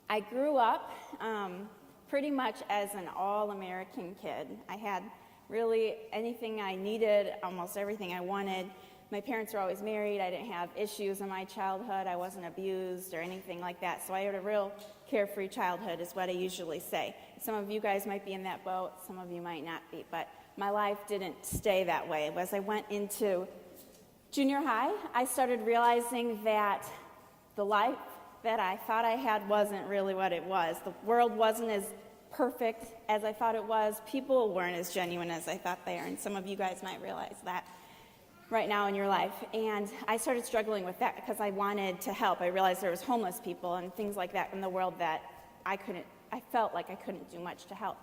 I grew up pretty much as an all-American kid. I had really anything I needed, almost everything I wanted. My parents were always married. I didn't have issues in my childhood. I wasn't abused or anything like that. So I had a real carefree childhood is what I usually say. Some of you guys might be in that boat. Some of you might not be. But my life didn't stay that way. As I went into junior high, I started realizing that the life that I thought I had wasn't really what it was. The world wasn't as perfect as I thought it was. People weren't as genuine as I thought they are. And some of you guys might realize that right now in your life. And I started struggling with that because I wanted to help. I realized there was homeless people and things like that in the world that I felt like I couldn't do much to help.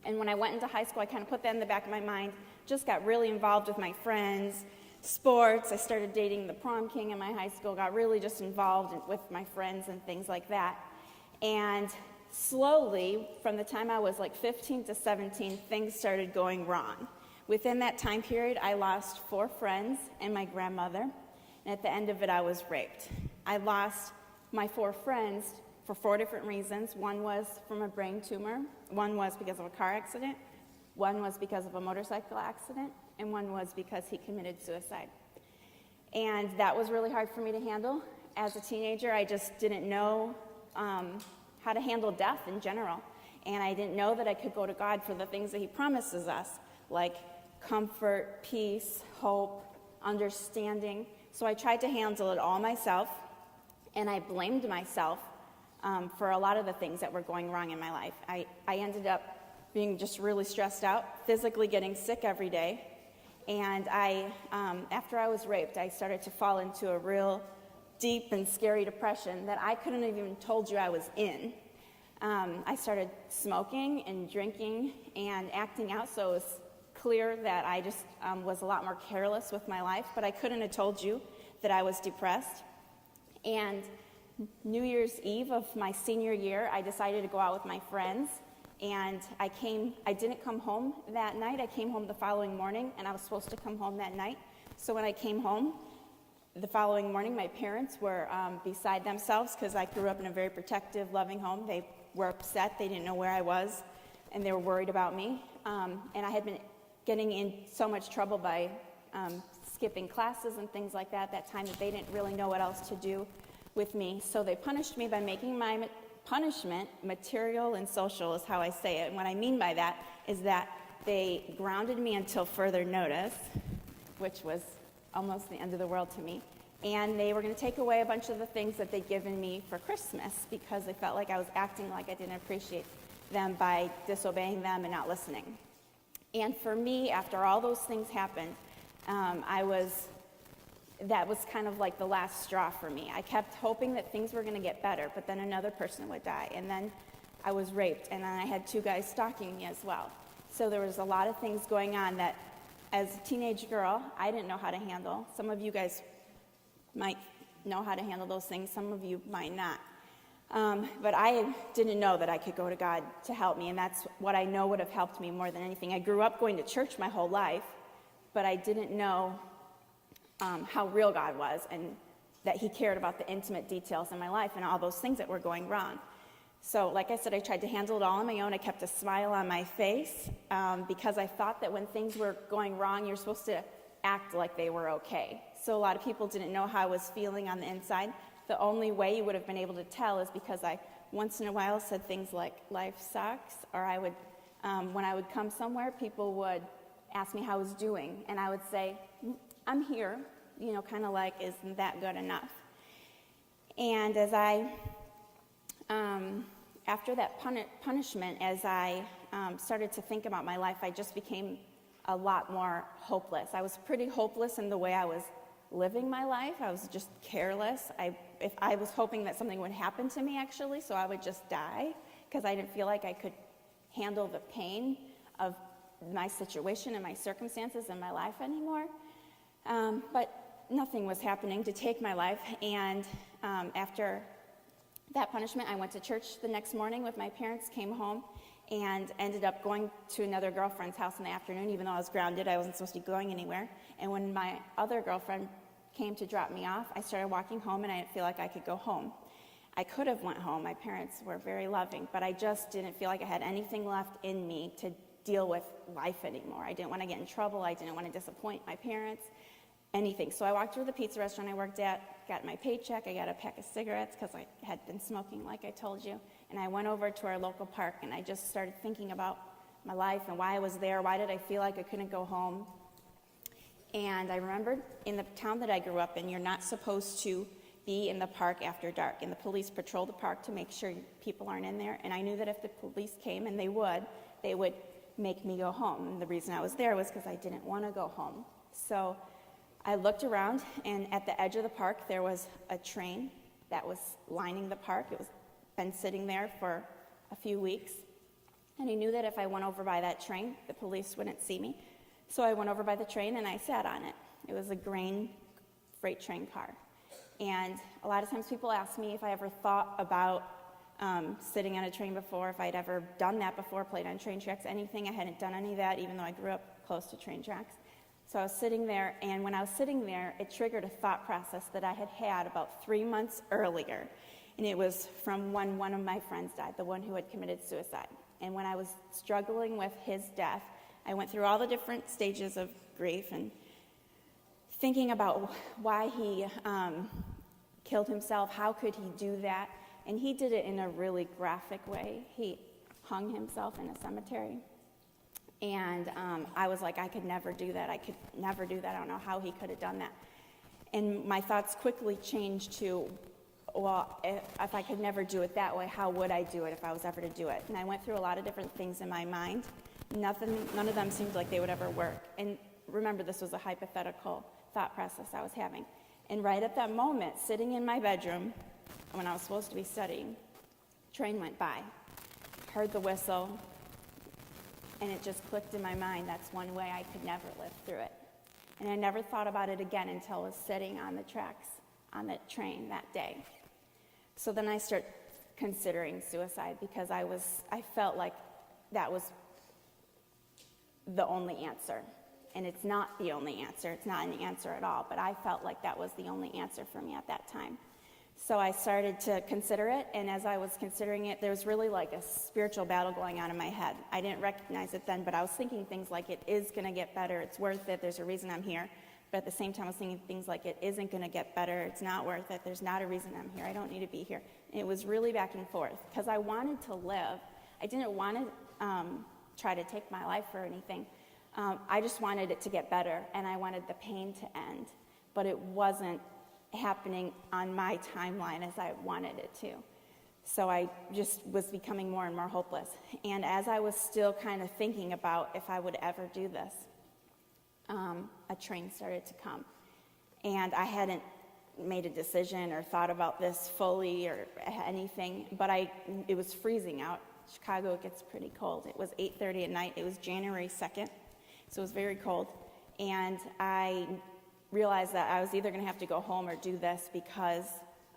And when I went into high school, I kind of put that in the back of my mind, just got really involved with my friends, sports. I started dating the prom king in my high school, got really just involved with my friends and things like that. And slowly, from the time I was like 15 to 17, things started going wrong. Within that time period, I lost 4 friends and my grandmother, and at the end of it, I was raped. I lost my 4 friends for 4 different reasons. One was from a brain tumor, one was because of a car accident, one was because of a motorcycle accident, and one was because he committed suicide. And that was really hard for me to handle. As a teenager, I just didn't know how to handle death in general, and I didn't know that I could go to God for the things that he promises us, like comfort, peace, hope, understanding. So I tried to handle it all myself, and I blamed myself for a lot of the things that were going wrong in my life. I ended up being just really stressed out, physically getting sick every day, and after I was raped, I started to fall into a real deep and scary depression that I couldn't have even told you I was in. I started smoking and drinking and acting out, so it was clear that I just was a lot more careless with my life, but I couldn't have told you that I was depressed. And New Year's Eve of my senior year, I decided to go out with my friends, and I didn't come home that night. I came home the following morning, and I was supposed to come home that night. So when I came home the following morning, my parents were beside themselves because I grew up in a very protective, loving home. They were upset. They didn't know where I was, and they were worried about me. And I had been getting in so much trouble by skipping classes and things like that time that they didn't really know what else to do with me. So they punished me by making my punishment material and social, is how I say it. And what I mean by that is that they grounded me until further notice, which was almost the end of the world to me. And they were going to take away a bunch of the things that they'd given me for Christmas because they felt like I was acting like I didn't appreciate them by disobeying them and not listening. And for me, after all those things happened, that was kind of like the last straw for me. I kept hoping that things were going to get better, but then another person would die, and then I was raped, and then I had 2 guys stalking me as well. So there was a lot of things going on that, as a teenage girl, I didn't know how to handle. Some of you guys might know how to handle those things. Some of you might not. But I didn't know that I could go to God to help me, and that's what I know would have helped me more than anything. I grew up going to church my whole life, but I didn't know how real God was and that he cared about the intimate details in my life and all those things that were going wrong. So like I said, I tried to handle it all on my own. I kept a smile on my face because I thought that when things were going wrong, you're supposed to act like they were okay. So a lot of people didn't know how I was feeling on the inside. The only way you would have been able to tell is because I once in a while said things like, life sucks, or I would, when I would come somewhere, people would ask me how I was doing, and I would say, I'm here, kind of like, isn't that good enough? And as after that punishment, as I started to think about my life, I just became a lot more hopeless. I was pretty hopeless in the way I was living my life. I was just careless. If I was hoping that something would happen to me, actually, so I would just die, because I didn't feel like I could handle the pain of my situation and my circumstances in my life anymore. But nothing was happening to take my life, and after that punishment, I went to church the next morning with my parents, came home, and ended up going to another girlfriend's house in the afternoon. Even though I was grounded, I wasn't supposed to be going anywhere. And when my other girlfriend came to drop me off, I started walking home, and I didn't feel like I could go home. I could have went home. My parents were very loving, but I just didn't feel like I had anything left in me to deal with life anymore. I didn't want to get in trouble. I didn't want to disappoint my parents, anything. So I walked to the pizza restaurant I worked at, got my paycheck, I got a pack of cigarettes because I had been smoking like I told you, and I went over to our local park and I just started thinking about my life and why I was there, why did I feel like I couldn't go home. And I remembered in the town that I grew up in, you're not supposed to be in the park after dark, and the police patrol the park to make sure people aren't in there, and I knew that if the police came, and they would make me go home. And the reason I was there was because I didn't want to go home. So I looked around, and at the edge of the park there was a train that was lining the park. It was been sitting there for a few weeks, and I knew that if I went over by that train, the police wouldn't see me. So I went over by the train and I sat on it. It was a grain freight train car. And a lot of times people ask me if I ever thought about sitting on a train before, if I'd ever done that before, played on train tracks, anything. I hadn't done any of that, even though I grew up close to train tracks. So I was sitting there, and when I was sitting there, it triggered a thought process that I had had about 3 months earlier. And it was from when one of my friends died, the one who had committed suicide. And when I was struggling with his death, I went through all the different stages of grief and thinking about why he killed himself, how could he do that? And he did it in a really graphic way. He hung himself in a cemetery. And I was like, I could never do that. I could never do that. I don't know how he could have done that. And my thoughts quickly changed to, well, if I could never do it that way, how would I do it if I was ever to do it? And I went through a lot of different things in my mind. None of them seemed like they would ever work. And remember, this was a hypothetical thought process I was having. And right at that moment, sitting in my bedroom, when I was supposed to be studying, a train went by. Heard the whistle, and it just clicked in my mind, that's one way I could never live through it. And I never thought about it again until I was sitting on the tracks on the train that day. So then I started considering suicide because I felt like that was the only answer. And it's not the only answer. It's not an answer at all. But I felt like that was the only answer for me at that time. So I started to consider it. And as I was considering it, there was really like a spiritual battle going on in my head. I didn't recognize it then, but I was thinking things like, it is going to get better. It's worth it. There's a reason I'm here. But at the same time, I was thinking things like, it isn't going to get better. It's not worth it. There's not a reason I'm here. I don't need to be here. And it was really back and forth because I wanted to live. I didn't want to try to take my life or anything. I just wanted it to get better, and I wanted the pain to end. But it wasn't happening on my timeline as I wanted it to. So I just was becoming more and more hopeless. And as I was still kind of thinking about if I would ever do this, a train started to come. And I hadn't made a decision or thought about this fully or anything, but it was freezing out. Chicago, it gets pretty cold. It was 8:30 at night. It was January 2nd, so it was very cold. And I realized that I was either going to have to go home or do this because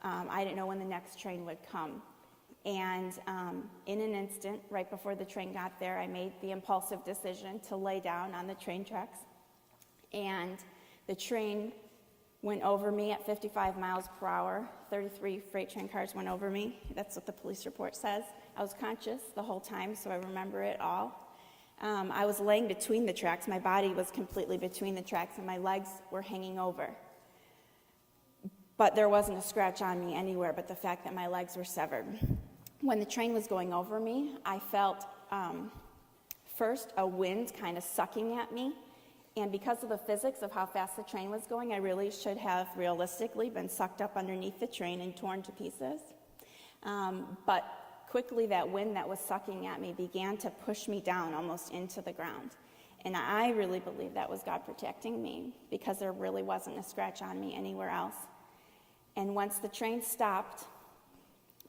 I didn't know when the next train would come. And in an instant, right before the train got there, I made the impulsive decision to lay down on the train tracks. And the train went over me at 55 miles per hour. 33 freight train cars went over me. That's what the police report says. I was conscious the whole time, so I remember it all. I was laying between the tracks. My body was completely between the tracks, and my legs were hanging over. But there wasn't a scratch on me anywhere but the fact that my legs were severed. When the train was going over me, I felt first a wind kind of sucking at me. And because of the physics of how fast the train was going, I really should have realistically been sucked up underneath the train and torn to pieces. But quickly that wind that was sucking at me began to push me down almost into the ground. And I really believe that was God protecting me because there really wasn't a scratch on me anywhere else. And once the train stopped,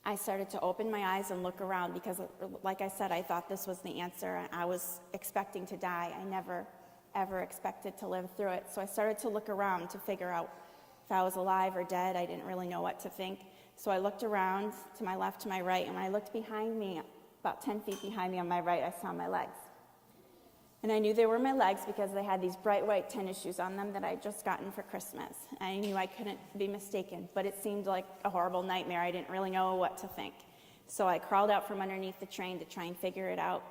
I started to open my eyes and look around because, like I said, I thought this was the answer. I was expecting to die. I never ever expected to live through it. So I started to look around to figure out if I was alive or dead. I didn't really know what to think. So I looked around to my left, to my right, and when I looked behind me, about 10 feet behind me on my right, I saw my legs. And I knew they were my legs because they had these bright white tennis shoes on them that I had just gotten for Christmas. I knew I couldn't be mistaken, but it seemed like a horrible nightmare. I didn't really know what to think. So I crawled out from underneath the train to try and figure it out.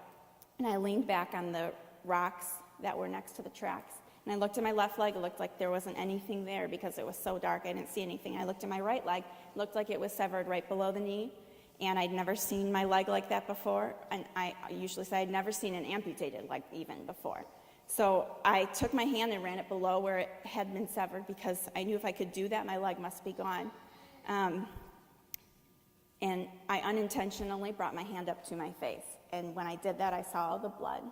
And I leaned back on the rocks that were next to the tracks. And I looked at my left leg. It looked like there wasn't anything there because it was so dark. I didn't see anything. I looked at my right leg. It looked like it was severed right below the knee. And I'd never seen my leg like that before. And I usually say I'd never seen an amputated leg even before. So I took my hand and ran it below where it had been severed because I knew if I could do that, my leg must be gone. And I unintentionally brought my hand up to my face. And when I did that, I saw all the blood.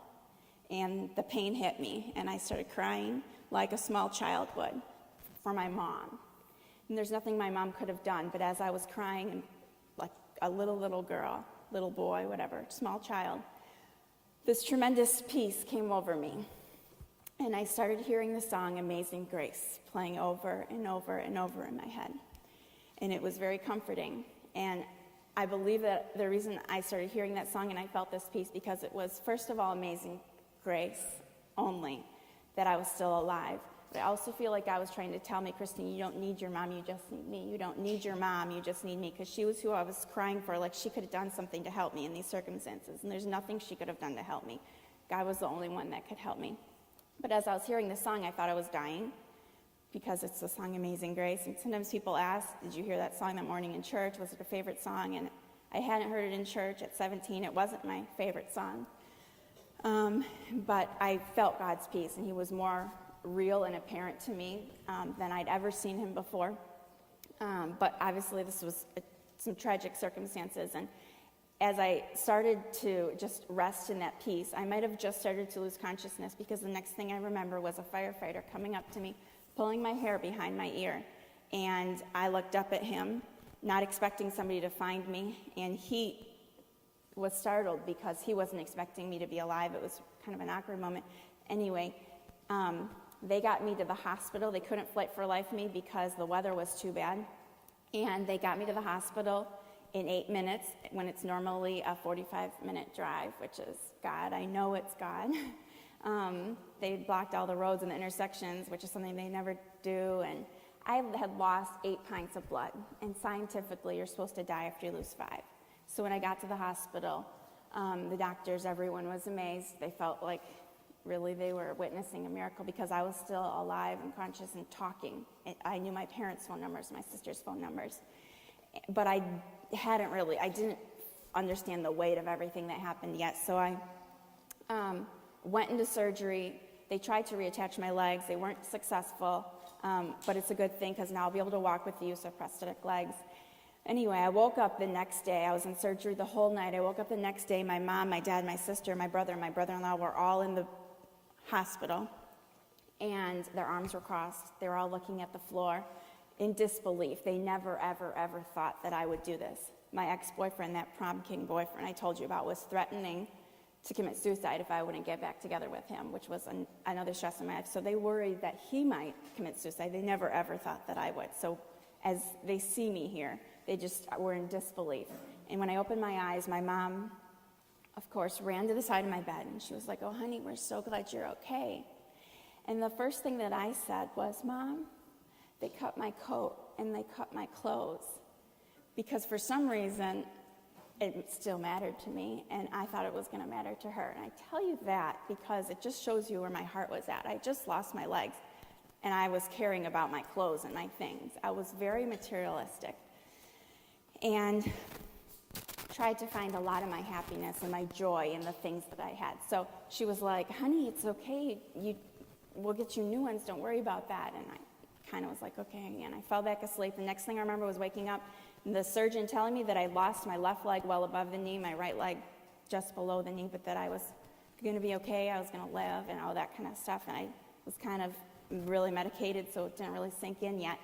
And the pain hit me. And I started crying like a small child would for my mom. And there's nothing my mom could have done. But as I was crying, like a little girl, little boy, whatever, small child, this tremendous peace came over me. And I started hearing the song Amazing Grace playing over and over and over in my head. And it was very comforting. And I believe that the reason I started hearing that song and I felt this peace because it was, first of all, amazing grace only, that I was still alive. But I also feel like God was trying to tell me, Kristen, you don't need your mom, you just need me. You don't need your mom, you just need me. Because she was who I was crying for, like she could have done something to help me in these circumstances. And there's nothing she could have done to help me. God was the only one that could help me. But as I was hearing the song, I thought I was dying because it's the song Amazing Grace. And sometimes people ask, did you hear that song that morning in church? Was it a favorite song? And I hadn't heard it in church at 17. It wasn't my favorite song. But I felt God's peace, and he was more real and apparent to me than I'd ever seen him before. But obviously this was some tragic circumstances. And as I started to just rest in that peace, I might have just started to lose consciousness because the next thing I remember was a firefighter coming up to me, pulling my hair behind my ear. And I looked up at him, not expecting somebody to find me, and he was startled because he wasn't expecting me to be alive. It was kind of an awkward moment. Anyway, they got me to the hospital. They couldn't fight for life me because the weather was too bad. And they got me to the hospital in 8 minutes when it's normally a 45-minute drive, which is God. I know it's God. They blocked all the roads and the intersections, which is something they never do. And I had lost 8 pints of blood. And scientifically, you're supposed to die after you lose 5. So when I got to the hospital, the doctors, everyone was amazed. They felt like really they were witnessing a miracle because I was still alive and conscious and talking. I knew my parents' phone numbers, my sister's phone numbers. But I didn't understand the weight of everything that happened yet. So I went into surgery. They tried to reattach my legs. They weren't successful, but it's a good thing because now I'll be able to walk with the use of prosthetic legs. Anyway, I woke up the next day. I was in surgery the whole night. I woke up the next day. My mom, my dad, my sister, my brother, and my brother-in-law were all in the hospital, and their arms were crossed. They were all looking at the floor in disbelief. They never, ever, ever thought that I would do this. My ex-boyfriend, that prom king boyfriend I told you about, was threatening to commit suicide if I wouldn't get back together with him, which was another stress in my life. So they worried that he might commit suicide. They never, ever thought that I would. So as they see me here, they just were in disbelief. And when I opened my eyes, my mom, of course, ran to the side of my bed, and she was like, "Oh, honey, we're so glad you're okay." And the first thing that I said was, "Mom, they cut my coat and they cut my clothes," because for some reason it still mattered to me, and I thought it was going to matter to her. And I tell you that because it just shows you where my heart was at. I just lost my legs, and I was caring about my clothes and my things. I was very materialistic and tried to find a lot of my happiness and my joy in the things that I had. So she was like, "Honey, it's okay. We'll get you new ones. Don't worry about that." And I kind of was like, okay. And I fell back asleep. The next thing I remember was waking up and the surgeon telling me that I lost my left leg well above the knee, my right leg just below the knee, but that I was going to be okay, I was going to live, and all that kind of stuff. And I was kind of really medicated, so it didn't really sink in yet.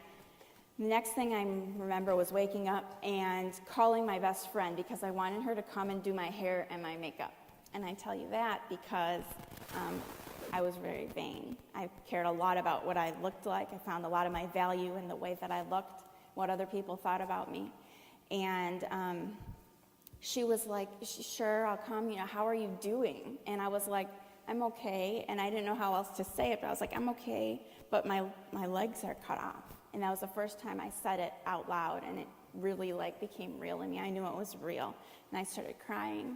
The next thing I remember was waking up and calling my best friend because I wanted her to come and do my hair and my makeup. And I tell you that because I was very vain. I cared a lot about what I looked like. I found a lot of my value in the way that I looked, what other people thought about me. And she was like, "Sure, I'll come. How are you doing?" And I was like, I'm okay. And I didn't know how else to say it, but I was like, I'm okay, but my legs are cut off. And that was the first time I said it out loud, and it really like became real in me. I knew it was real, and I started crying.